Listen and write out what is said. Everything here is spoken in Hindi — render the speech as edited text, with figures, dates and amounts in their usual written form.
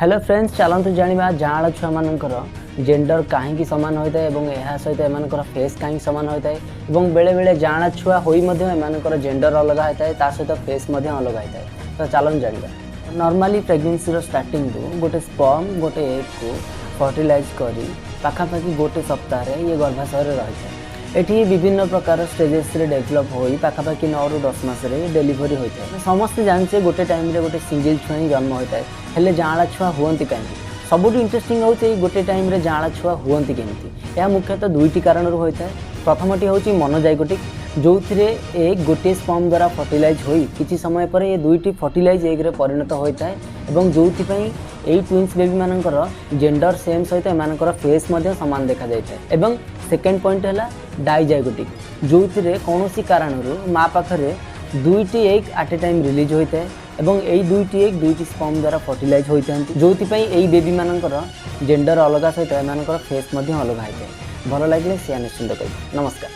हेलो फ्रेंड्स, चलतु जाना जाँला छुआ मानकर जेंडर कहीं सामान होता है और यह सहित एम फेस कहीं सामान होता है। बेले बेले जाँला छुआ होकर जेंडर अलग होता है, सहित फेस अलग होता है। तो चलन जाना नॉर्मली प्रेगनेंसी स्टार्टिंग गोटे स्पर्म गोटे एग को फर्टिलाइज कर पाखापाखि गोटे सप्ताह ये गर्भाशय रही है। एटी विभिन्न प्रकार स्टेजेस रे डेभलप हो पाखापाखि 9 ରୁ 10 मास डेलीवरी होता है। समस्ते जानते गोटे टाइम रे गोटे सिंगल छुआ ही जन्म होता है, हेले जाँला छुआ हुअंती कहीं। सबुठ इंटरेस्टिंग होचे गोटे टाइम रे जाँला छुआ हुअंती केमती। यह मुख्यतः दुईटी कारण होता है। प्रथमटी होची मोनोजाइगोटिक, जो एग गोटे स्पर्म द्वारा फर्टिलाइज हो किसी समय पर ये दुईटी फर्टिलाइज एग रे परिणत होता है और जो यही ट्विन्स बेबी मानकर जेंडर सेम सहित एम फेस सामान देखा जाता है। एवं सेकेंड पॉइंट है डाइजाइगोटिक, जो कौन कारण माँ पाखे दुईटी egg at a time release होता है और यही दुईटी एग दुईटी स्पर्म द्वारा फर्टिलाइज होता है, जो यही बेबी मानकर जेंडर अलग सहित एम फेस अलग होता है। भल लगे शेयर निश्चिंत करें। नमस्कार।